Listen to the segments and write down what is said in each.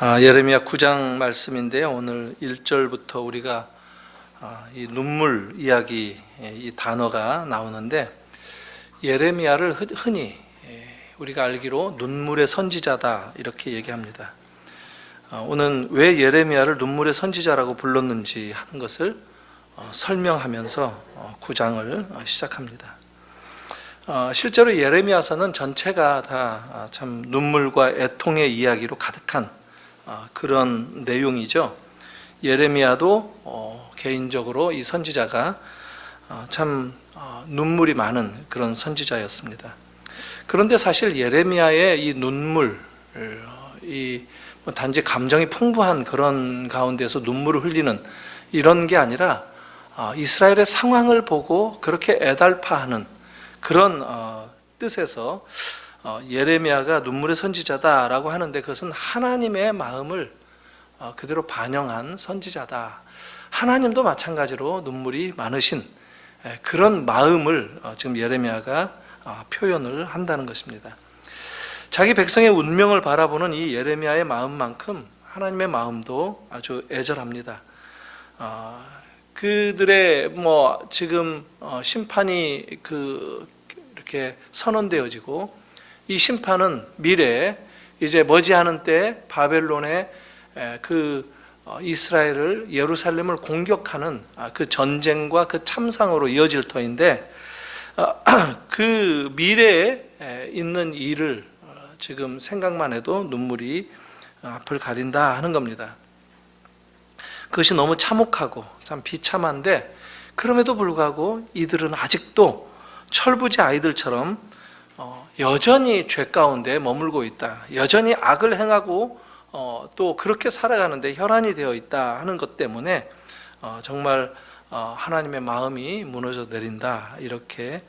예레미야 9장 말씀인데요. 오늘 1절부터 우리가 이 눈물 이야기 이 단어가 나오는데, 예레미야를 흔히 우리가 알기로 눈물의 선지자다 이렇게 얘기합니다. 오늘 왜 예레미야를 눈물의 선지자라고 불렀는지 하는 것을 설명하면서 9장을 시작합니다. 실제로 예레미야서는 전체가 다 참 눈물과 애통의 이야기로 가득한 그런 내용이죠. 예레미야도 개인적으로 이 선지자가 참 눈물이 많은 그런 선지자였습니다. 그런데 사실 예레미야의 이 눈물, 단지 감정이 풍부한 그런 가운데서 눈물을 흘리는 이런 게 아니라 이스라엘의 상황을 보고 그렇게 애달파하는 그런 뜻에서 예레미야가 눈물의 선지자다라고 하는데, 그것은 하나님의 마음을 그대로 반영한 선지자다. 하나님도 마찬가지로 눈물이 많으신 그런 마음을 지금 예레미야가 표현을 한다는 것입니다. 자기 백성의 운명을 바라보는 이 예레미야의 마음만큼 하나님의 마음도 아주 애절합니다. 그들의 지금 심판이 이렇게 선언되어지고, 이 심판은 미래에 이제 머지않은 때 바벨론의 이스라엘을, 예루살렘을 공격하는 그 전쟁과 그 참상으로 이어질 터인데, 그 미래에 있는 일을 지금 생각만 해도 눈물이 앞을 가린다 하는 겁니다. 그것이 너무 참혹하고 참 비참한데, 그럼에도 불구하고 이들은 아직도 철부지 아이들처럼 여전히 죄 가운데 머물고 있다, 여전히 악을 행하고 또 그렇게 살아가는데 혈안이 되어 있다 하는 것 때문에 정말 하나님의 마음이 무너져 내린다, 이렇게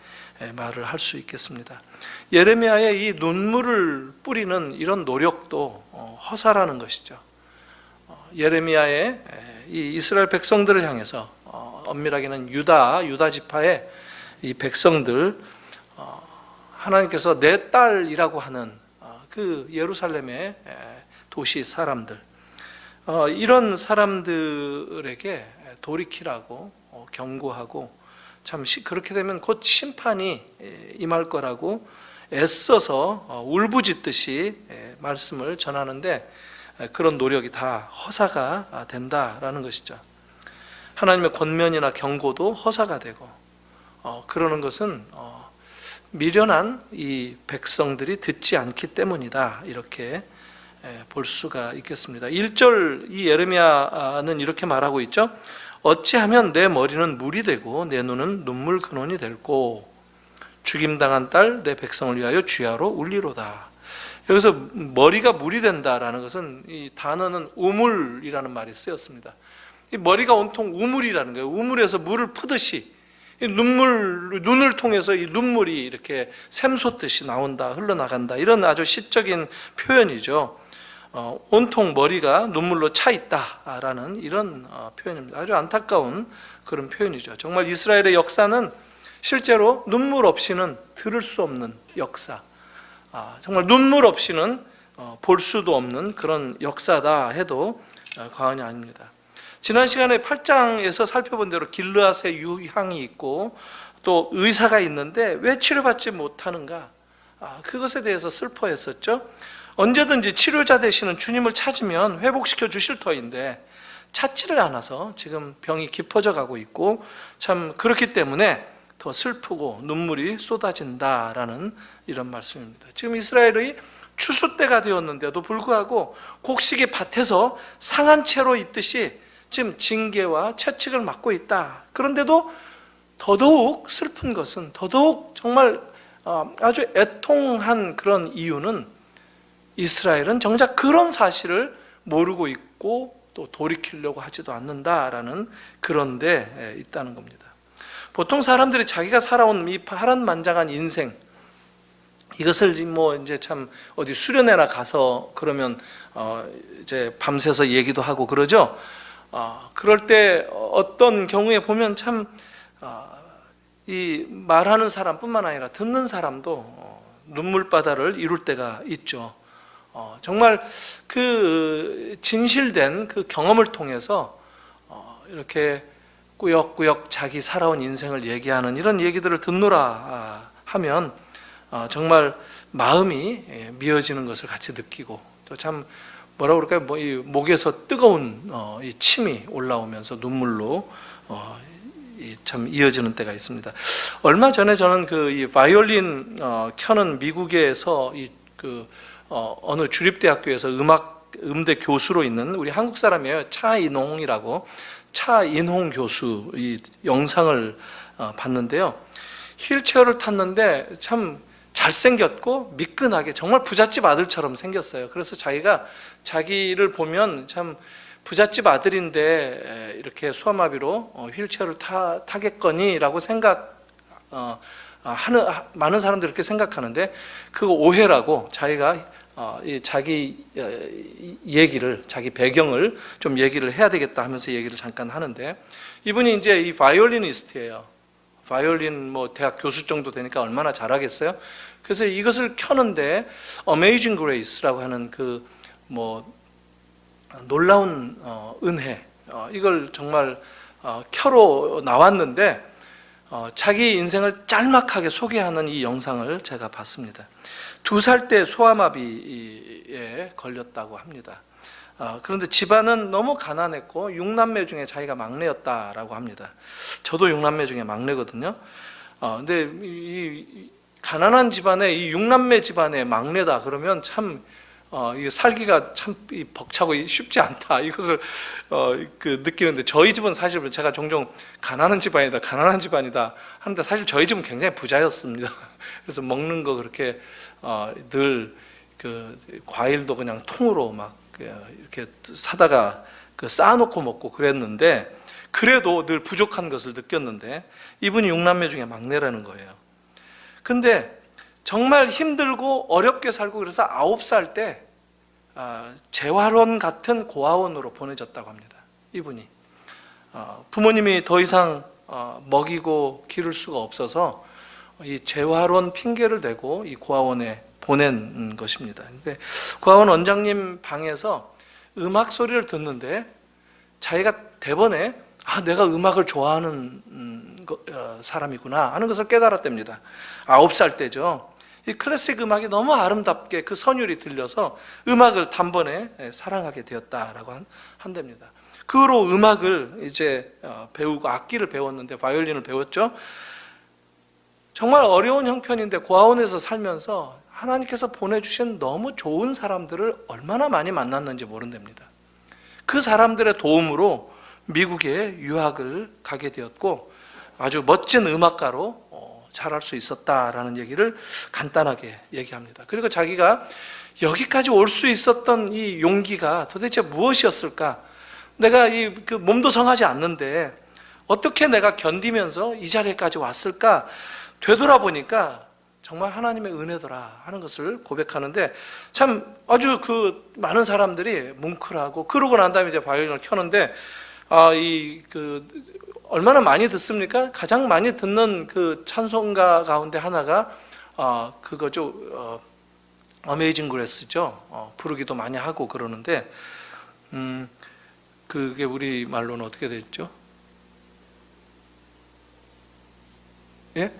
말을 할 수 있겠습니다. 예레미야의 이 눈물을 뿌리는 이런 노력도 허사라는 것이죠. 예레미야의 이 이스라엘 백성들을 향해서, 엄밀하게는 유다 지파의 이 백성들, 하나님께서 내 딸이라고 하는 그 예루살렘의 도시 사람들, 이런 사람들에게 돌이키라고 경고하고, 참 그렇게 되면 곧 심판이 임할 거라고 애써서 울부짖듯이 말씀을 전하는데, 그런 노력이 다 허사가 된다라는 것이죠. 하나님의 권면이나 경고도 허사가 되고, 그러는 것은 미련한 이 백성들이 듣지 않기 때문이다, 이렇게 볼 수가 있겠습니다. 1절 이 예레미야는 이렇게 말하고 있죠. 어찌하면 내 머리는 물이 되고 내 눈은 눈물 근원이 될고, 죽임당한 딸 내 백성을 위하여 주야로 울리로다. 여기서 머리가 물이 된다라는 것은, 이 단어는 우물이라는 말이 쓰였습니다. 이 머리가 온통 우물이라는 거예요. 우물에서 물을 푸듯이 눈을 통해서 이 눈물이 이렇게 샘솟듯이 나온다, 흘러나간다, 이런 아주 시적인 표현이죠. 온통 머리가 눈물로 차 있다라는 이런 표현입니다. 아주 안타까운 그런 표현이죠. 정말 이스라엘의 역사는 실제로 눈물 없이는 들을 수 없는 역사, 정말 눈물 없이는 볼 수도 없는 그런 역사다 해도 과언이 아닙니다. 지난 시간에 8장에서 살펴본 대로 길르앗의 유향이 있고 또 의사가 있는데 왜 치료받지 못하는가, 그것에 대해서 슬퍼했었죠. 언제든지 치료자 되시는 주님을 찾으면 회복시켜 주실 터인데 찾지를 않아서 지금 병이 깊어져 가고 있고, 참 그렇기 때문에 더 슬프고 눈물이 쏟아진다라는 이런 말씀입니다. 지금 이스라엘의 추수 때가 되었는데도 불구하고 곡식이 밭에서 상한 채로 있듯이 지금 징계와 채찍을 맞고 있다. 그런데도 더더욱 슬픈 것은, 더더욱 정말 아주 애통한 그런 이유는, 이스라엘은 정작 그런 사실을 모르고 있고 또 돌이키려고 하지도 않는다라는 그런 데 있다는 겁니다. 보통 사람들이 자기가 살아온 이 파란만장한 인생, 이것을 이제 참 어디 수련회나 가서 그러면 이제 밤새서 얘기도 하고 그러죠. 그럴 때 어떤 경우에 보면 참 이 말하는 사람뿐만 아니라 듣는 사람도 눈물바다를 이룰 때가 있죠. 정말 그 진실된 그 경험을 통해서 이렇게 꾸역꾸역 자기 살아온 인생을 얘기하는 이런 얘기들을 듣노라 하면 정말 마음이 미어지는 것을 같이 느끼고, 또 참 뭐라 그럴까요? 이 목에서 뜨거운 이 침이 올라오면서 눈물로 참 이어지는 때가 있습니다. 얼마 전에 저는 이 바이올린 켜는 미국에서 어느 주립대학교에서 음대 교수로 있는 우리 한국 사람이에요. 차인홍 교수 이 영상을 봤는데요. 휠체어를 탔는데 참 잘생겼고 미끈하게 정말 부잣집 아들처럼 생겼어요. 그래서 자기를 보면 참 부잣집 아들인데 이렇게 소아마비로 휠체어를 타겠거니라고 많은 사람들이 그렇게 생각하는데, 그거 오해라고 자기가 자기 얘기를, 자기 배경을 좀 얘기를 해야 되겠다 하면서 얘기를 잠깐 하는데, 이분이 이제 이 바이올리니스트예요. 바이올린 대학 교수 정도 되니까 얼마나 잘하겠어요. 그래서 이것을 켜는데 Amazing Grace라고 하는 놀라운 은혜, 이걸 정말 켜로 나왔는데 자기 인생을 짤막하게 소개하는 이 영상을 제가 봤습니다. 2살 때 소아마비에 걸렸다고 합니다. 그런데 집안은 너무 가난했고 6남매 중에 자기가 막내였다라고 합니다. 저도 6남매 중에 막내거든요. 근데 이 가난한 집안에, 이 6남매 집안의 막내다 그러면 참 살기가 참 벅차고 쉽지 않다, 이것을 느끼는데, 저희 집은 사실 제가 종종 가난한 집안이다 하는데 사실 저희 집은 굉장히 부자였습니다. 그래서 먹는 거 그렇게 늘 과일도 그냥 통으로 막 이렇게 사다가 쌓아놓고 먹고 그랬는데, 그래도 늘 부족한 것을 느꼈는데, 이분이 6남매 중에 막내라는 거예요. 근데 정말 힘들고 어렵게 살고, 그래서 9살 때 재활원 같은 고아원으로 보내졌다고 합니다. 이분이 부모님이 더 이상 먹이고 기를 수가 없어서 이 재활원 핑계를 대고 이 고아원에 보낸 것입니다. 근데 고아원 원장님 방에서 음악 소리를 듣는데 자기가 대번에 내가 음악을 좋아하는 사람이구나 하는 것을 깨달았답니다. 9살 때죠. 이 클래식 음악이 너무 아름답게 그 선율이 들려서 음악을 단번에 사랑하게 되었다라고 한답니다. 그 후로 음악을 이제 배우고 악기를 배웠는데, 바이올린을 배웠죠. 정말 어려운 형편인데 고아원에서 살면서 하나님께서 보내주신 너무 좋은 사람들을 얼마나 많이 만났는지 모른답니다. 그 사람들의 도움으로 미국에 유학을 가게 되었고 아주 멋진 음악가로 잘할 수 있었다라는 얘기를 간단하게 얘기합니다. 그리고 자기가 여기까지 올 수 있었던 이 용기가 도대체 무엇이었을까? 내가 몸도 성하지 않는데 어떻게 내가 견디면서 이 자리까지 왔을까? 되돌아보니까 정말 하나님의 은혜더라 하는 것을 고백하는데, 참 아주 많은 사람들이 뭉클하고, 그러고 난 다음에 이제 바이올린을 켜는데 얼마나 많이 듣습니까? 가장 많이 듣는 찬송가 가운데 하나가 그거죠. 어메이징 그레스죠. 부르기도 많이 하고 그러는데, 그게 우리 말로는 어떻게 됐죠? 예?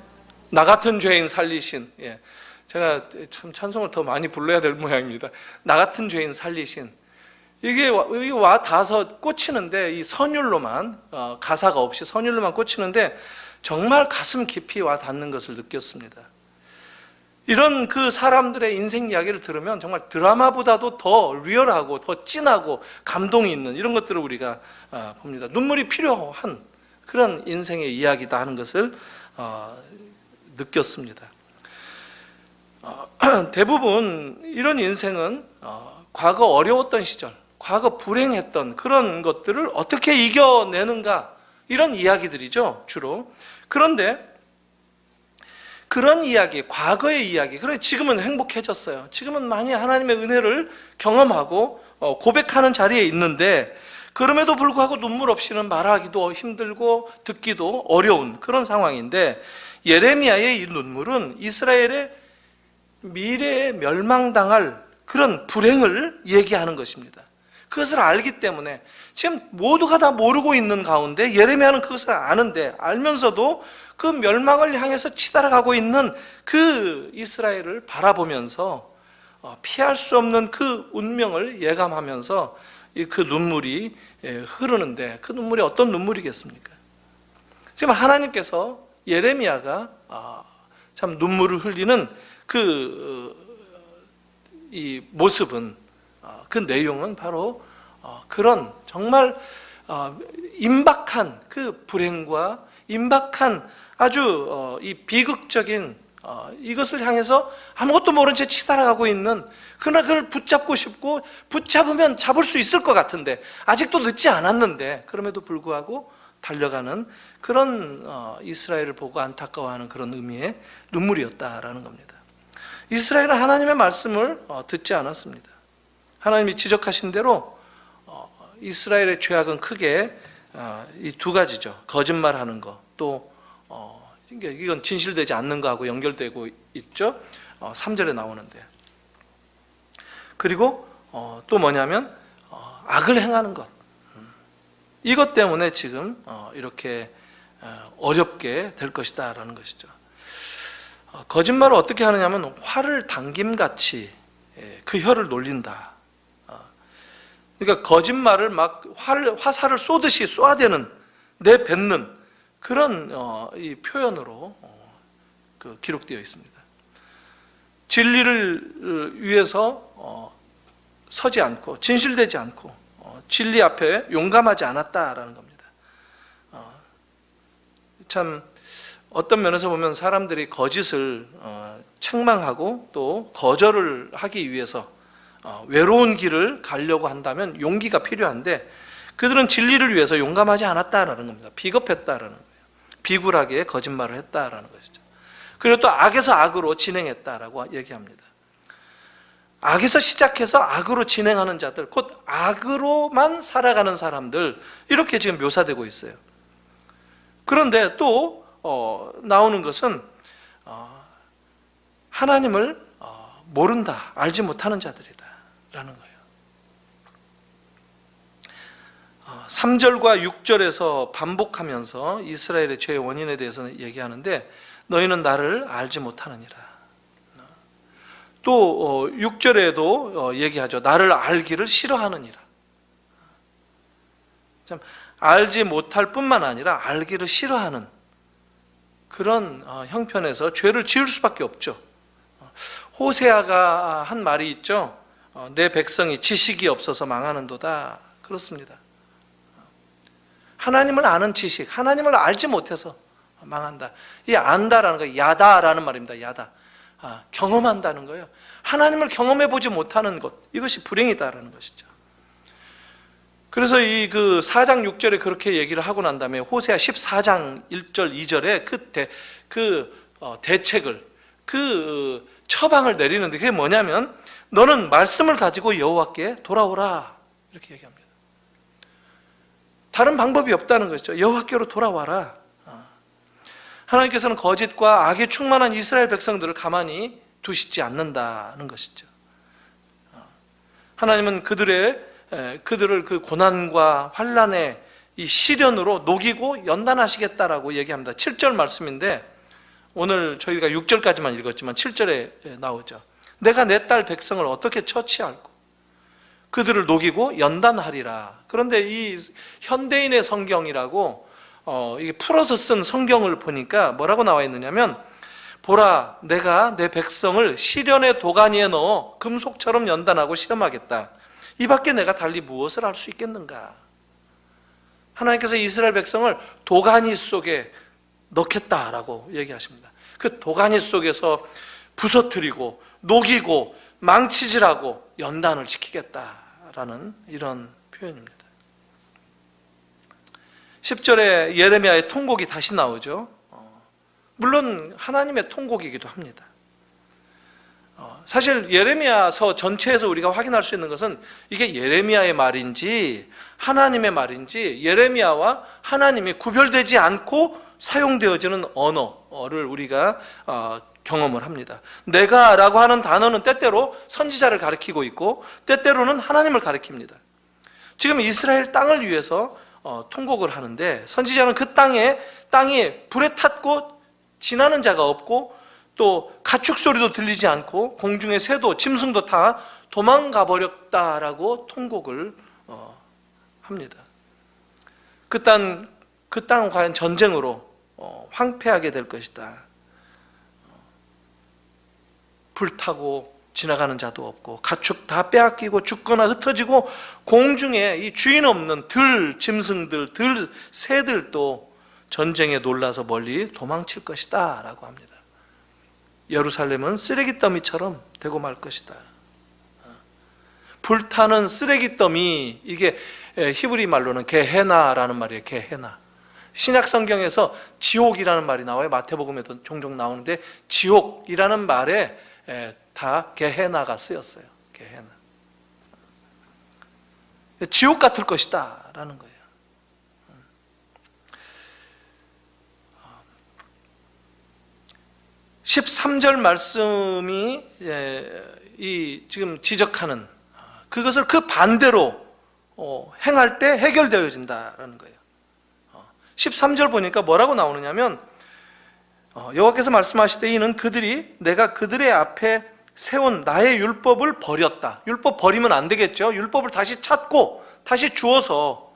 나 같은 죄인 살리신. 예. 제가 참 찬송을 더 많이 불러야 될 모양입니다. 나 같은 죄인 살리신. 이게 와 닿아서 꽂히는데, 이 선율로만, 가사가 없이 선율로만 꽂히는데 정말 가슴 깊이 와 닿는 것을 느꼈습니다. 이런 사람들의 인생 이야기를 들으면 정말 드라마보다도 더 리얼하고 더 진하고 감동이 있는 이런 것들을 우리가 봅니다. 눈물이 필요한 그런 인생의 이야기다 하는 것을 느꼈습니다. 대부분 이런 인생은 과거 어려웠던 시절, 과거 불행했던 그런 것들을 어떻게 이겨내는가, 이런 이야기들이죠, 주로. 그런데 그런 이야기, 과거의 이야기, 그래 지금은 행복해졌어요. 지금은 많이 하나님의 은혜를 경험하고 고백하는 자리에 있는데, 그럼에도 불구하고 눈물 없이는 말하기도 힘들고 듣기도 어려운 그런 상황인데, 예레미야의 이 눈물은 이스라엘의 미래에 멸망당할 그런 불행을 얘기하는 것입니다. 그것을 알기 때문에 지금 모두가 다 모르고 있는 가운데 예레미야는 그것을 아는데, 알면서도 그 멸망을 향해서 치달아가고 있는 그 이스라엘을 바라보면서 피할 수 없는 그 운명을 예감하면서 그 눈물이 흐르는데, 그 눈물이 어떤 눈물이겠습니까? 지금 하나님께서 예레미야가 참 눈물을 흘리는 이 모습은, 그 내용은 바로 그런 정말 임박한 그 불행과 임박한 아주 이 비극적인 이것을 향해서 아무것도 모른 채 치달아가고 있는, 그러나 그걸 붙잡고 싶고 붙잡으면 잡을 수 있을 것 같은데 아직도 늦지 않았는데 그럼에도 불구하고 달려가는 그런 이스라엘을 보고 안타까워하는 그런 의미의 눈물이었다라는 겁니다. 이스라엘은 하나님의 말씀을 듣지 않았습니다. 하나님이 지적하신 대로 이스라엘의 죄악은 크게 이 두 가지죠. 거짓말하는 거, 또 이건 진실되지 않는 거하고 연결되고 있죠. 3절에 나오는데, 그리고 또 뭐냐면 악을 행하는 것, 이것 때문에 지금 이렇게 어렵게 될 것이다 라는 것이죠. 거짓말을 어떻게 하느냐면 활을 당김같이 그 혀를 놀린다. 그러니까 거짓말을 막 화살을 쏘듯이 쏘아대는, 내뱉는 그런 이 표현으로 기록되어 있습니다. 진리를 위해서 서지 않고 진실되지 않고 진리 앞에 용감하지 않았다라는 겁니다. 참 어떤 면에서 보면 사람들이 거짓을 책망하고 또 거절을 하기 위해서 외로운 길을 가려고 한다면 용기가 필요한데, 그들은 진리를 위해서 용감하지 않았다라는 겁니다. 비겁했다라는 거예요. 비굴하게 거짓말을 했다라는 것이죠. 그리고 또 악에서 악으로 진행했다라고 얘기합니다. 악에서 시작해서 악으로 진행하는 자들, 곧 악으로만 살아가는 사람들, 이렇게 지금 묘사되고 있어요. 그런데 또 나오는 것은 하나님을 모른다, 알지 못하는 자들이다 라는 거예요. 3절과 6절에서 반복하면서 이스라엘의 죄의 원인에 대해서 얘기하는데, 너희는 나를 알지 못하느니라. 또 6절에도 얘기하죠. 나를 알기를 싫어하느니라. 참 알지 못할 뿐만 아니라 알기를 싫어하는 그런 형편에서 죄를 지을 수밖에 없죠. 호세아가 한 말이 있죠. 내 백성이 지식이 없어서 망하는도다. 그렇습니다. 하나님을 아는 지식, 하나님을 알지 못해서 망한다. 이 안다라는 거, 야다라는 말입니다. 야다. 경험한다는 거예요. 하나님을 경험해 보지 못하는 것, 이것이 불행이다라는 것이죠. 그래서 이 4장 6절에 그렇게 얘기를 하고 난 다음에 호세아 14장 1절 2절에 대책을, 처방을 내리는데, 그게 뭐냐면 너는 말씀을 가지고 여호와께 돌아오라, 이렇게 얘기합니다. 다른 방법이 없다는 것이죠. 여호와께로 돌아와라. 하나님께서는 거짓과 악에 충만한 이스라엘 백성들을 가만히 두시지 않는다는 것이죠. 하나님은 그들을 그 고난과 환난의 이 시련으로 녹이고 연단하시겠다라고 얘기합니다. 7절 말씀인데, 오늘 저희가 6절까지만 읽었지만 7절에 나오죠. 내가 내 딸 백성을 어떻게 처치할고 그들을 녹이고 연단하리라. 그런데 이 현대인의 성경이라고 이게 풀어서 쓴 성경을 보니까 뭐라고 나와 있느냐면, 보라, 내가 내 백성을 시련의 도가니에 넣어 금속처럼 연단하고 시험하겠다. 이 밖에 내가 달리 무엇을 할 수 있겠는가. 하나님께서 이스라엘 백성을 도가니 속에 넣겠다라고 얘기하십니다. 그 도가니 속에서 부서뜨리고 녹이고 망치질하고 연단을 시키겠다라는 이런 표현입니다. 10절에 예레미야의 통곡이 다시 나오죠. 물론 하나님의 통곡이기도 합니다. 사실 예레미야서 전체에서 우리가 확인할 수 있는 것은 이게 예레미야의 말인지 하나님의 말인지, 예레미야와 하나님이 구별되지 않고 사용되어지는 언어를 우리가 경험을 합니다. 내가라고 하는 단어는 때때로 선지자를 가리키고 있고 때때로는 하나님을 가리킵니다. 지금 이스라엘 땅을 위해서 통곡을 하는데 선지자는 그 땅이 불에 탔고 지나는 자가 없고 또 가축 소리도 들리지 않고 공중의 새도 짐승도 다 도망가 버렸다라고 통곡을 합니다. 그 땅은 과연 전쟁으로 황폐하게 될 것이다. 불타고 지나가는 자도 없고 가축 다 빼앗기고 죽거나 흩어지고 공중에 이 주인 없는 짐승들, 새들도 전쟁에 놀라서 멀리 도망칠 것이다 라고 합니다. 예루살렘은 쓰레기 더미처럼 되고 말 것이다. 불타는 쓰레기 더미, 이게 히브리 말로는 게헤나라는 말이에요. 게헤나. 신약 성경에서 지옥이라는 말이 나와요. 마태복음에도 종종 나오는데 지옥이라는 말에 다 게헤나가 쓰였어요. 게헤나. 지옥 같을 것이다 라는 거예요. 13절 말씀이 지금 지적하는 그것을 그 반대로 행할 때 해결되어진다라는 거예요. 13절 보니까 뭐라고 나오느냐면 여호와께서 말씀하시되 이는 내가 그들의 앞에 세운 나의 율법을 버렸다. 율법 버리면 안 되겠죠. 율법을 다시 찾고 다시 주어서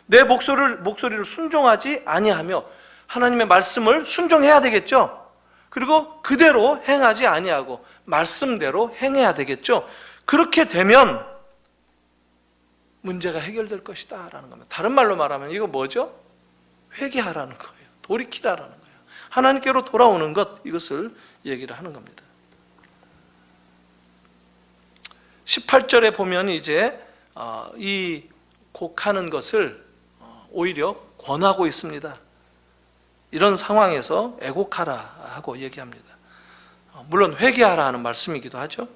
내 목소리를 순종하지 아니하며 하나님의 말씀을 순종해야 되겠죠. 그리고 그대로 행하지 아니하고 말씀대로 행해야 되겠죠. 그렇게 되면 문제가 해결될 것이다 라는 겁니다. 다른 말로 말하면 이거 뭐죠? 회개하라는 거예요. 돌이키라는 거예요. 하나님께로 돌아오는 것, 이것을 얘기를 하는 겁니다. 18절에 보면 이제 이 곡하는 것을 오히려 권하고 있습니다. 이런 상황에서 애곡하라 하고 얘기합니다. 물론 회개하라 하는 말씀이기도 하죠.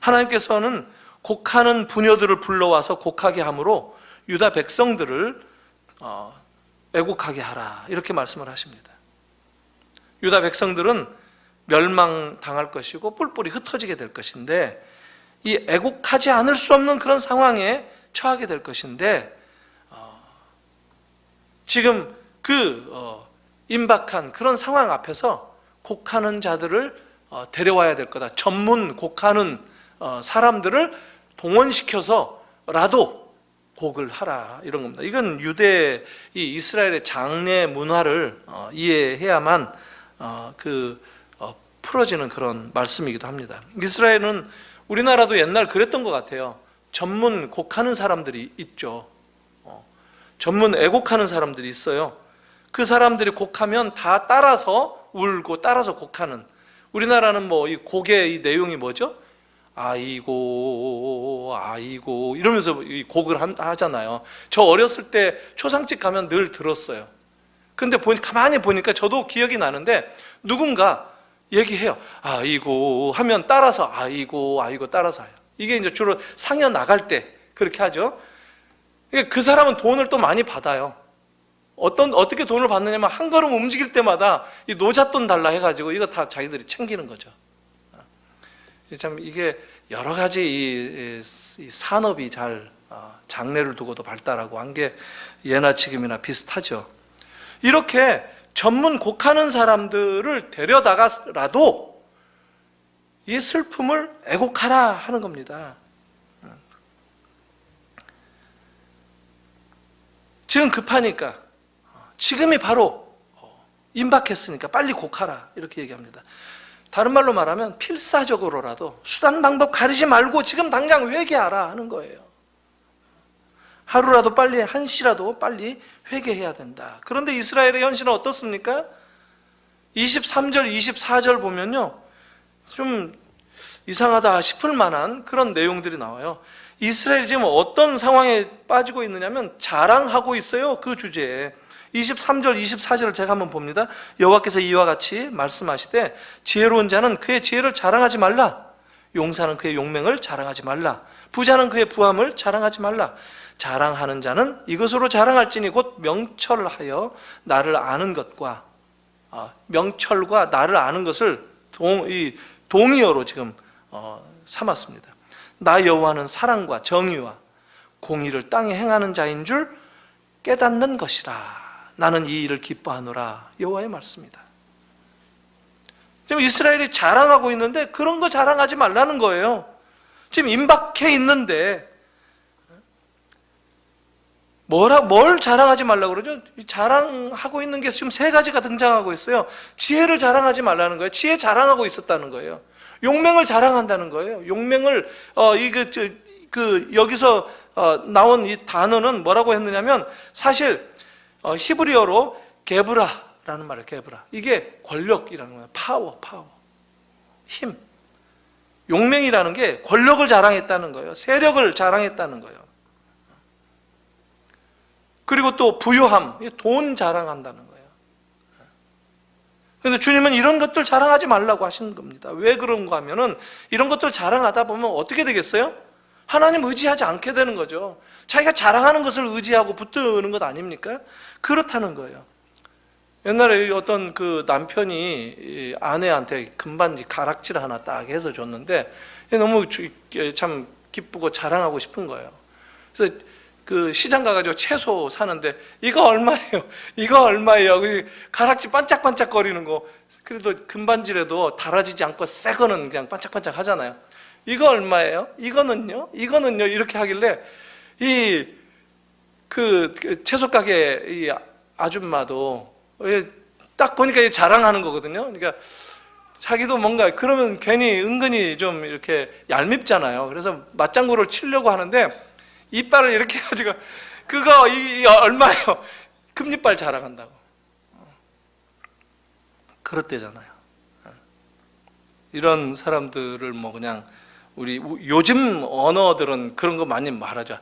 하나님께서는 곡하는 부녀들을 불러와서 곡하게 함으로 유다 백성들을 애곡하게 하라 이렇게 말씀을 하십니다. 유다 백성들은 멸망당할 것이고 뿔뿔이 흩어지게 될 것인데 이 애곡하지 않을 수 없는 그런 상황에 처하게 될 것인데 지금 임박한 그런 상황 앞에서 곡하는 자들을 데려와야 될 거다. 전문 곡하는 사람들을 동원시켜서라도 곡을 하라 이런 겁니다. 이건 이 이스라엘의 장례 문화를 이해해야만 풀어지는 그런 말씀이기도 합니다. 이스라엘은 우리나라도 옛날 그랬던 것 같아요. 전문 곡하는 사람들이 있죠. 전문 애곡하는 사람들이 있어요. 그 사람들이 곡하면 다 따라서 울고 따라서 곡하는. 우리나라는 이 곡의 이 내용이 뭐죠? 아이고 아이고 이러면서 이 곡을 하잖아요. 저 어렸을 때 초상집 가면 늘 들었어요. 근데 가만히 보니까 저도 기억이 나는데 누군가 얘기해요. 아이고 하면 따라서 아이고 아이고 따라서 해요. 이게 이제 주로 상여 나갈 때 그렇게 하죠. 그 사람은 돈을 또 많이 받아요. 어떻게 돈을 받느냐면 한 걸음 움직일 때마다 이 노잣돈 달라 해가지고 이거 다 자기들이 챙기는 거죠. 참 이게 여러 가지 이 산업이 잘 장래를 두고도 발달하고 한 게 예나 지금이나 비슷하죠. 이렇게 전문 곡하는 사람들을 데려다가라도 이 슬픔을 애곡하라 하는 겁니다. 지금 급하니까 지금이 바로 임박했으니까 빨리 곡하라 이렇게 얘기합니다. 다른 말로 말하면 필사적으로라도 수단 방법 가리지 말고 지금 당장 회개하라 하는 거예요. 하루라도 빨리, 한시라도 빨리 회개해야 된다. 그런데 이스라엘의 현실은 어떻습니까? 23절, 24절 보면요 좀 이상하다 싶을 만한 그런 내용들이 나와요. 이스라엘이 지금 어떤 상황에 빠지고 있느냐면 자랑하고 있어요. 그 주제에 23절, 24절을 제가 한번 봅니다. 여호와께서 이와 같이 말씀하시되 지혜로운 자는 그의 지혜를 자랑하지 말라. 용사는 그의 용맹을 자랑하지 말라. 부자는 그의 부함을 자랑하지 말라. 자랑하는 자는 이것으로 자랑할지니 곧 명철하여 나를 아는 것과 명철과 나를 아는 것을 이 동의어로 지금 삼았습니다. 나 여호와는 사랑과 정의와 공의를 땅에 행하는 자인 줄 깨닫는 것이라. 나는 이 일을 기뻐하노라. 여호와의 말씀이다. 지금 이스라엘이 자랑하고 있는데 그런 거 자랑하지 말라는 거예요. 지금 임박해 있는데 뭘 자랑하지 말라고 그러죠? 자랑하고 있는 게 지금 세 가지가 등장하고 있어요. 지혜를 자랑하지 말라는 거예요. 지혜 자랑하고 있었다는 거예요. 용맹을 자랑한다는 거예요. 용맹을 여기서 나온 이 단어는 뭐라고 했느냐면 사실 히브리어로 게브라라는 말이에요. 게브라. 이게 권력이라는 거예요. 파워. 힘. 용맹이라는 게 권력을 자랑했다는 거예요. 세력을 자랑했다는 거예요. 그리고 또 부유함, 돈 자랑한다는 거예요. 그래서 주님은 이런 것들 자랑하지 말라고 하시는 겁니다. 왜 그런가 하면은 이런 것들 자랑하다 보면 어떻게 되겠어요? 하나님 의지하지 않게 되는 거죠. 자기가 자랑하는 것을 의지하고 붙드는 것 아닙니까? 그렇다는 거예요. 옛날에 어떤 그 남편이 아내한테 금반지 가락질 하나 딱 해서 줬는데 너무 참 기쁘고 자랑하고 싶은 거예요. 그래서 그 시장 가가지고 채소 사는데 이거 얼마예요? 이거 얼마예요? 가락지 반짝반짝 거리는 거. 그래도 금반지라도 달아지지 않고 새 거는 그냥 반짝반짝 하잖아요. 이거 얼마예요? 이거는요? 이렇게 하길래 그 채소 가게 이 아줌마도 딱 보니까 자랑하는 거거든요. 그러니까 자기도 뭔가 그러면 괜히 은근히 좀 이렇게 얄밉잖아요. 그래서 맞장구를 치려고 하는데 이빨을 이렇게 해가지고 그거 이 얼마예요? 금리빨 자랑한다고. 그렇대잖아요. 이런 사람들을 뭐 그냥 우리 요즘 언어들은 그런 거 많이 말하죠.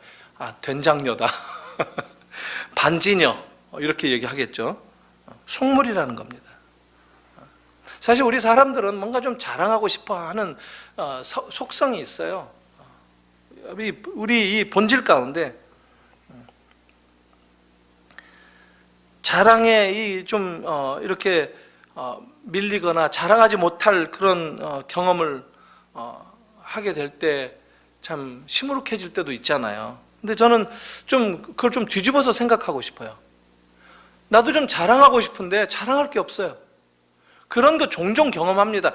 된장녀다. 반지녀 이렇게 얘기하겠죠. 속물이라는 겁니다. 사실 우리 사람들은 뭔가 좀 자랑하고 싶어하는 속성이 있어요. 우리 이 본질 가운데 자랑에 좀 이렇게 밀리거나 자랑하지 못할 그런 경험을 하게 될 때 참 시무룩해질 때도 있잖아요. 근데 저는 좀 그걸 좀 뒤집어서 생각하고 싶어요. 나도 좀 자랑하고 싶은데 자랑할 게 없어요. 그런 거 종종 경험합니다.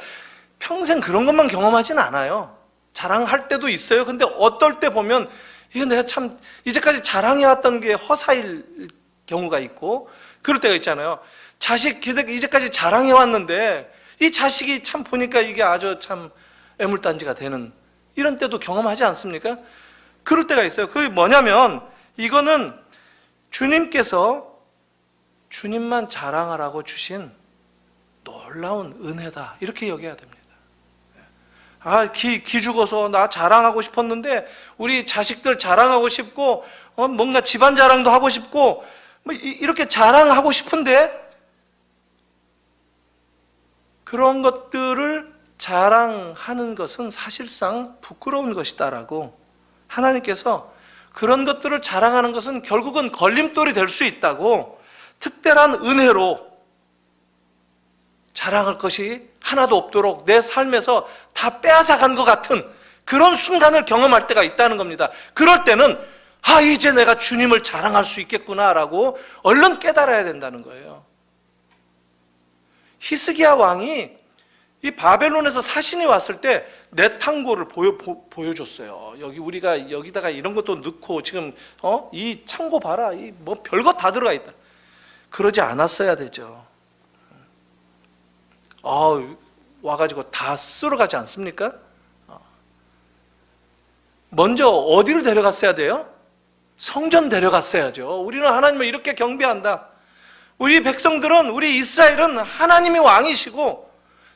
평생 그런 것만 경험하진 않아요. 자랑할 때도 있어요. 근데 어떨 때 보면 이거 내가 참 이제까지 자랑해왔던 게 허사일 경우가 있고 그럴 때가 있잖아요. 자식 이제까지 자랑해왔는데 이 자식이 참 보니까 이게 아주 참 애물단지가 되는 이런 때도 경험하지 않습니까? 그럴 때가 있어요. 그게 뭐냐면 이거는 주님께서 주님만 자랑하라고 주신 놀라운 은혜다 이렇게 여겨야 됩니다. 기 죽어서 나 자랑하고 싶었는데 우리 자식들 자랑하고 싶고 뭔가 집안 자랑도 하고 싶고 뭐 이렇게 자랑하고 싶은데 그런 것들을 자랑하는 것은 사실상 부끄러운 것이다라고 하나님께서 그런 것들을 자랑하는 것은 결국은 걸림돌이 될 수 있다고 특별한 은혜로 자랑할 것이 하나도 없도록 내 삶에서 다 빼앗아간 것 같은 그런 순간을 경험할 때가 있다는 겁니다. 그럴 때는 이제 내가 주님을 자랑할 수 있겠구나라고 얼른 깨달아야 된다는 거예요. 히스기야 왕이 이 바벨론에서 사신이 왔을 때 내탕고를 보여줬어요. 우리가 여기다가 이런 것도 넣고 지금 이 창고 봐라, 이 뭐 별거 다 들어가 있다. 그러지 않았어야 되죠. 와가지고 다 쓸어가지 않습니까? 먼저 어디를 데려갔어야 돼요? 성전 데려갔어야죠. 우리는 하나님을 이렇게 경배한다. 우리 백성들은, 우리 이스라엘은 하나님이 왕이시고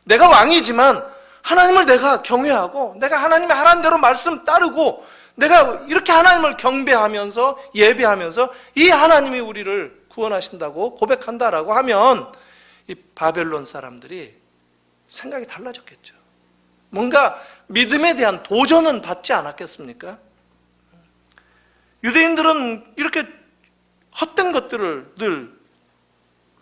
내가 왕이지만 하나님을 내가 경외하고 내가 하나님의 하라는 대로 말씀 따르고 내가 이렇게 하나님을 경배하면서 예배하면서 이 하나님이 우리를 구원하신다고 고백한다라고 하면 이 바벨론 사람들이 생각이 달라졌겠죠. 뭔가 믿음에 대한 도전은 받지 않았겠습니까? 유대인들은 이렇게 헛된 것들을 늘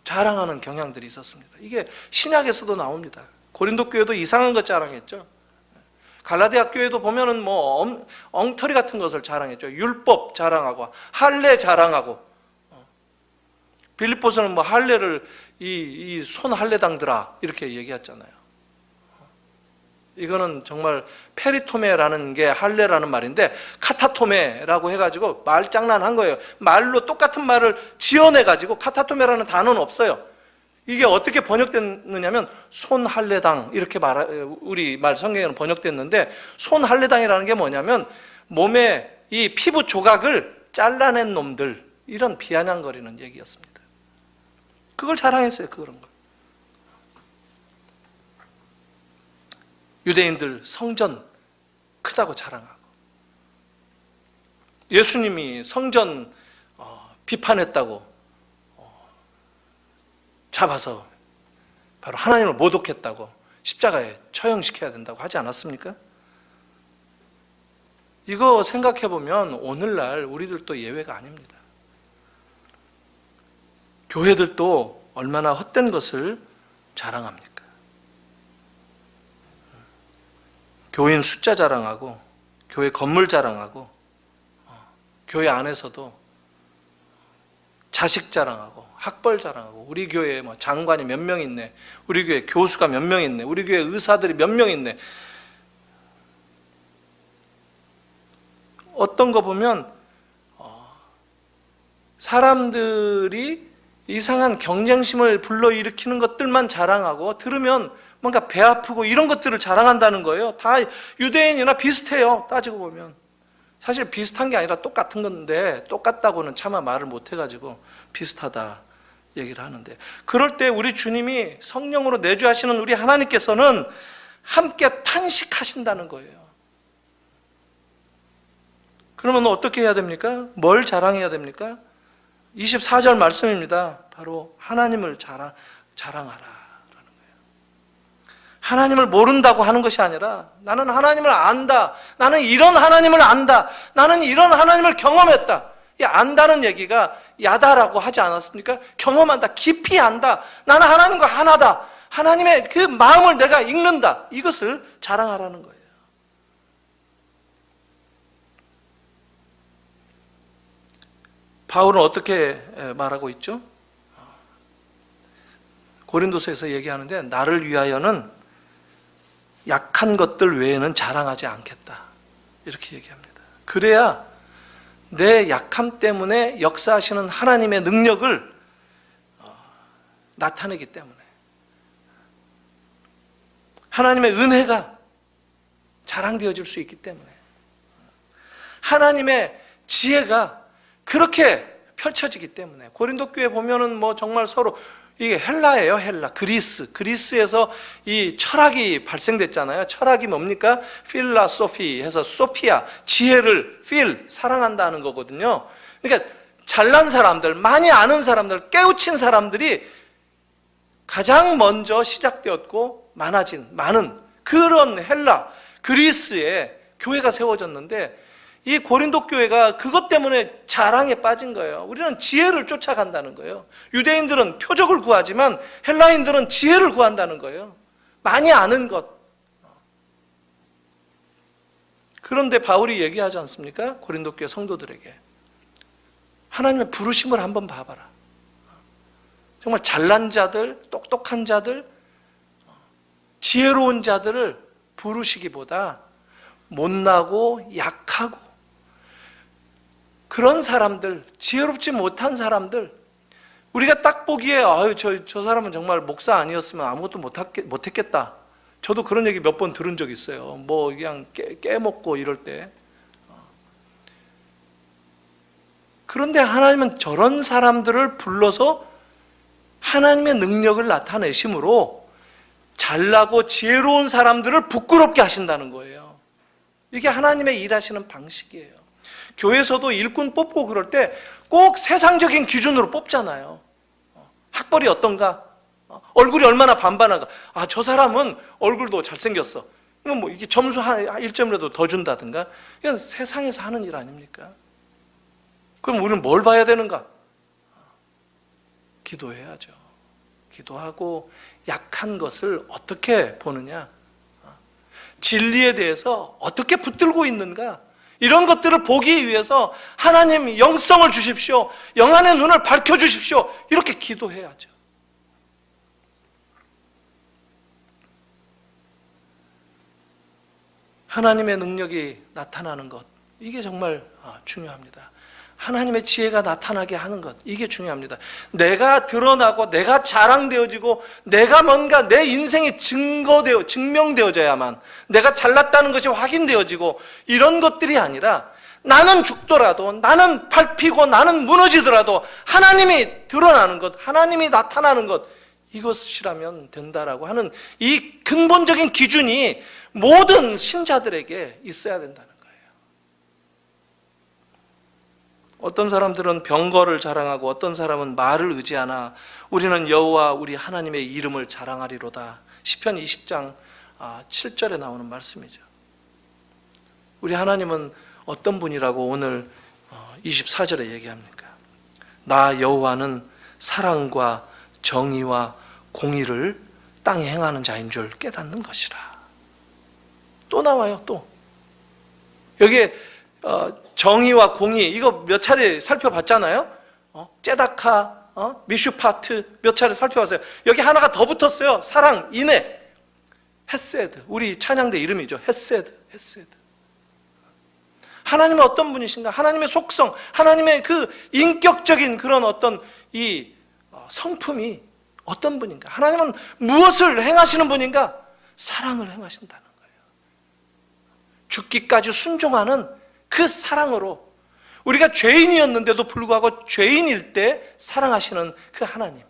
자랑하는 경향들이 있었습니다. 이게 신약에서도 나옵니다. 고린도 교회도 이상한 것 자랑했죠. 갈라디아 교회도 보면은 뭐 엉터리 같은 것을 자랑했죠. 율법 자랑하고 할례 자랑하고. 빌립보서는 뭐 할례를 이 손 할례당들아 이렇게 얘기했잖아요. 이거는 정말 페리토메라는 게 할례라는 말인데 카타토메라고 해가지고 말장난한 거예요. 말로 똑같은 말을 지어내가지고 카타토메라는 단어는 없어요. 이게 어떻게 번역됐느냐면 손 할례당 이렇게 우리 말 성경에는 번역됐는데, 손 할례당이라는 게 뭐냐면 몸에 이 피부 조각을 잘라낸 놈들, 이런 비아냥거리는 얘기였습니다. 그걸 자랑했어요. 그런 걸. 유대인들 성전 크다고 자랑하고, 예수님이 성전 비판했다고 잡아서 바로 하나님을 모독했다고 십자가에 처형시켜야 된다고 하지 않았습니까? 이거 생각해 보면 오늘날 우리들도 예외가 아닙니다. 교회들도 얼마나 헛된 것을 자랑합니까? 교인 숫자 자랑하고, 교회 건물 자랑하고, 교회 안에서도 자식 자랑하고, 학벌 자랑하고, 우리 교회에 뭐 장관이 몇 명 있네, 우리 교회 교수가 몇 명 있네, 우리 교회 의사들이 몇 명 있네. 어떤 거 보면 사람들이 이상한 경쟁심을 불러일으키는 것들만 자랑하고, 들으면 뭔가 배 아프고 이런 것들을 자랑한다는 거예요. 다 유대인이나 비슷해요. 따지고 보면 사실 비슷한 게 아니라 똑같은 건데, 똑같다고는 차마 말을 못 해가지고 비슷하다 얘기를 하는데, 그럴 때 우리 주님이 성령으로 내주하시는 우리 하나님께서는 함께 탄식하신다는 거예요. 그러면 어떻게 해야 됩니까? 뭘 자랑해야 됩니까? 24절 말씀입니다. 바로 하나님을 자랑하라. 하나님을 모른다고 하는 것이 아니라, 나는 하나님을 안다, 나는 이런 하나님을 안다, 나는 이런 하나님을 경험했다. 이 안다는 얘기가 야다라고 하지 않았습니까? 경험한다, 깊이 안다, 나는 하나님과 하나다, 하나님의 그 마음을 내가 읽는다, 이것을 자랑하라는 거예요. 바울은 어떻게 말하고 있죠? 고린도서에서 얘기하는데, 나를 위하여는 약한 것들 외에는 자랑하지 않겠다, 이렇게 얘기합니다. 그래야 내 약함 때문에 역사하시는 하나님의 능력을 나타내기 때문에, 하나님의 은혜가 자랑되어질 수 있기 때문에, 하나님의 지혜가 그렇게 펼쳐지기 때문에. 고린도 교회 보면은 뭐 정말 서로, 이게 헬라예요. 헬라, 그리스에서 이 철학이 발생됐잖아요. 철학이 뭡니까? 필라소피 해서 소피아, 지혜를, 필, 사랑한다는 거거든요. 그러니까 잘난 사람들, 많이 아는 사람들, 깨우친 사람들이 가장 먼저 시작되었고 많은 그런 헬라, 그리스에 교회가 세워졌는데, 이 고린도 교회가 그것 때문에 자랑에 빠진 거예요. 우리는 지혜를 쫓아간다는 거예요. 유대인들은 표적을 구하지만 헬라인들은 지혜를 구한다는 거예요. 많이 아는 것. 그런데 바울이 얘기하지 않습니까? 고린도 교회 성도들에게 하나님의 부르심을 한번 봐봐라. 정말 잘난 자들, 똑똑한 자들, 지혜로운 자들을 부르시기보다 못나고 약하고 그런 사람들, 지혜롭지 못한 사람들, 우리가 딱 보기에 저 사람은 정말 목사 아니었으면 아무것도 못했겠다. 저도 그런 얘기 몇 번 들은 적 있어요. 뭐 그냥 깨먹고 이럴 때. 그런데 하나님은 저런 사람들을 불러서 하나님의 능력을 나타내심으로 잘나고 지혜로운 사람들을 부끄럽게 하신다는 거예요. 이게 하나님의 일하시는 방식이에요. 교회에서도 일꾼 뽑고 그럴 때 꼭 세상적인 기준으로 뽑잖아요. 학벌이 어떤가? 얼굴이 얼마나 반반한가? 저 사람은 얼굴도 잘생겼어. 이건 뭐 이게 점수 한 1점이라도 더 준다든가. 이건 세상에서 하는 일 아닙니까? 그럼 우리는 뭘 봐야 되는가? 기도해야죠. 기도하고 약한 것을 어떻게 보느냐, 진리에 대해서 어떻게 붙들고 있는가, 이런 것들을 보기 위해서 하나님 영성을 주십시오, 영안의 눈을 밝혀주십시오, 이렇게 기도해야죠. 하나님의 능력이 나타나는 것, 이게 정말 중요합니다. 하나님의 지혜가 나타나게 하는 것, 이게 중요합니다. 내가 드러나고 내가 자랑되어지고 내가 뭔가 내 인생이 증명되어져야만, 내가 잘났다는 것이 확인되어지고, 이런 것들이 아니라 나는 죽더라도, 나는 밟히고 나는 무너지더라도 하나님이 드러나는 것, 하나님이 나타나는 것, 이것이라면 된다라고 하는 이 근본적인 기준이 모든 신자들에게 있어야 된다는 거예요. 어떤 사람들은 병거를 자랑하고 어떤 사람은 말을 의지하나 우리는 여호와 우리 하나님의 이름을 자랑하리로다. 시편 20장 7절에 나오는 말씀이죠. 우리 하나님은 어떤 분이라고 오늘 24절에 얘기합니까? 나 여호와는 사랑과 정의와 공의를 땅에 행하는 자인 줄 깨닫는 것이라. 또 나와요. 또 여기에 정의와 공의, 이거 몇 차례 살펴봤잖아요. 째다카, 미슈파트 몇 차례 살펴봤어요. 여기 하나가 더 붙었어요. 사랑, 인애, 헤세드. 우리 찬양대 이름이죠. 헤세드. 하나님은 어떤 분이신가? 하나님의 속성, 하나님의 그 인격적인 그런 어떤 이 성품이 어떤 분인가? 하나님은 무엇을 행하시는 분인가? 사랑을 행하신다는 거예요. 죽기까지 순종하는 그 사랑으로, 우리가 죄인이었는데도 불구하고 죄인일 때 사랑하시는 그 하나님,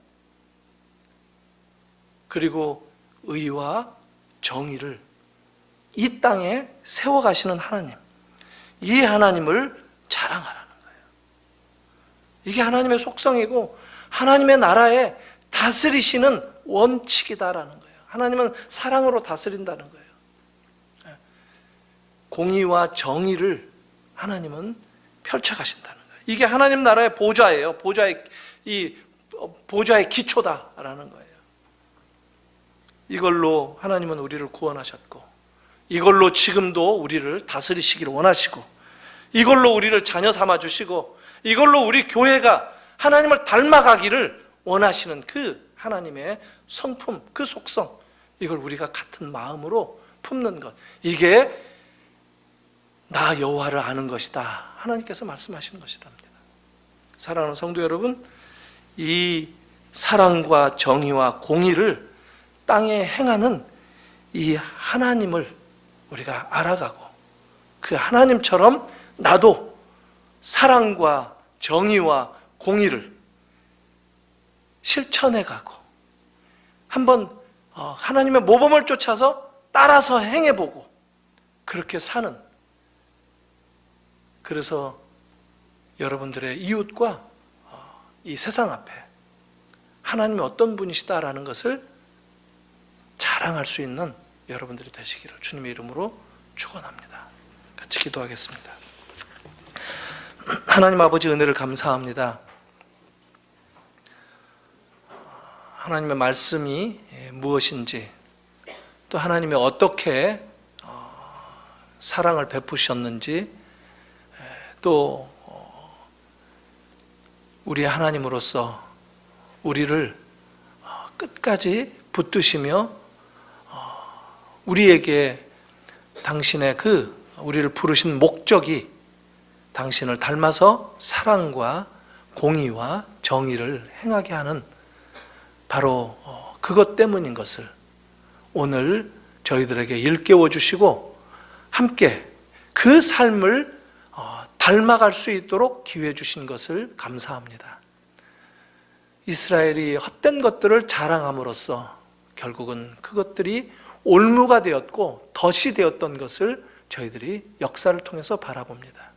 그리고 의와 정의를 이 땅에 세워가시는 하나님, 이 하나님을 자랑하라는 거예요. 이게 하나님의 속성이고 하나님의 나라에 다스리시는 원칙이다라는 거예요. 하나님은 사랑으로 다스린다는 거예요. 공의와 정의를 하나님은 펼쳐가신다는 거예요. 이게 하나님 나라의 보좌예요. 보좌의 기초다라는 거예요. 이걸로 하나님은 우리를 구원하셨고, 이걸로 지금도 우리를 다스리시기를 원하시고, 이걸로 우리를 자녀 삼아 주시고, 이걸로 우리 교회가 하나님을 닮아가기를 원하시는 그 하나님의 성품, 그 속성, 이걸 우리가 같은 마음으로 품는 것, 이게 나 여호와를 아는 것이다, 하나님께서 말씀하시는 것이랍니다. 사랑하는 성도 여러분, 이 사랑과 정의와 공의를 땅에 행하는 이 하나님을 우리가 알아가고, 그 하나님처럼 나도 사랑과 정의와 공의를 실천해가고, 한번 하나님의 모범을 쫓아서 따라서 행해보고, 그렇게 사는, 그래서 여러분들의 이웃과 이 세상 앞에 하나님이 어떤 분이시다라는 것을 자랑할 수 있는 여러분들이 되시기를 주님의 이름으로 축원합니다. 같이 기도하겠습니다. 하나님 아버지, 은혜를 감사합니다. 하나님의 말씀이 무엇인지, 또 하나님이 어떻게 사랑을 베푸셨는지, 또 우리 하나님으로서 우리를 끝까지 붙드시며 우리에게 당신의 우리를 부르신 목적이 당신을 닮아서 사랑과 공의와 정의를 행하게 하는 바로 그것 때문인 것을 오늘 저희들에게 일깨워 주시고, 함께 그 삶을 닮아갈 수 있도록 기회 주신 것을 감사합니다. 이스라엘이 헛된 것들을 자랑함으로써 결국은 그것들이 올무가 되었고 덫이 되었던 것을 저희들이 역사를 통해서 바라봅니다.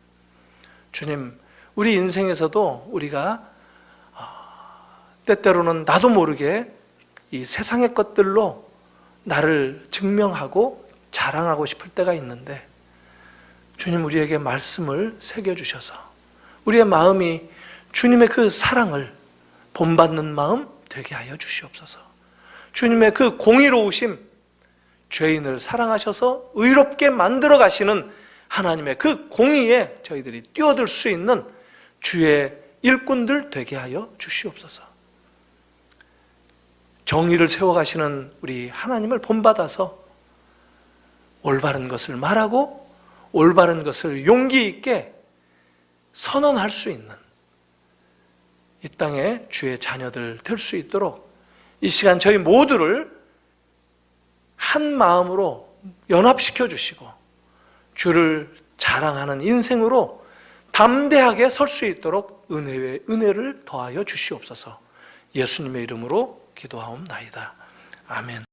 주님, 우리 인생에서도 우리가 때때로는 나도 모르게 이 세상의 것들로 나를 증명하고 자랑하고 싶을 때가 있는데, 주님, 우리에게 말씀을 새겨주셔서 우리의 마음이 주님의 그 사랑을 본받는 마음 되게 하여 주시옵소서. 주님의 그 공의로우심, 죄인을 사랑하셔서 의롭게 만들어 가시는 하나님의 그 공의에 저희들이 뛰어들 수 있는 주의 일꾼들 되게 하여 주시옵소서. 정의를 세워가시는 우리 하나님을 본받아서 올바른 것을 말하고 올바른 것을 용기 있게 선언할 수 있는 이 땅의 주의 자녀들 될 수 있도록 이 시간 저희 모두를 한 마음으로 연합시켜 주시고 주를 자랑하는 인생으로 담대하게 설 수 있도록 은혜를 더하여 주시옵소서. 예수님의 이름으로 기도하옵나이다. 아멘.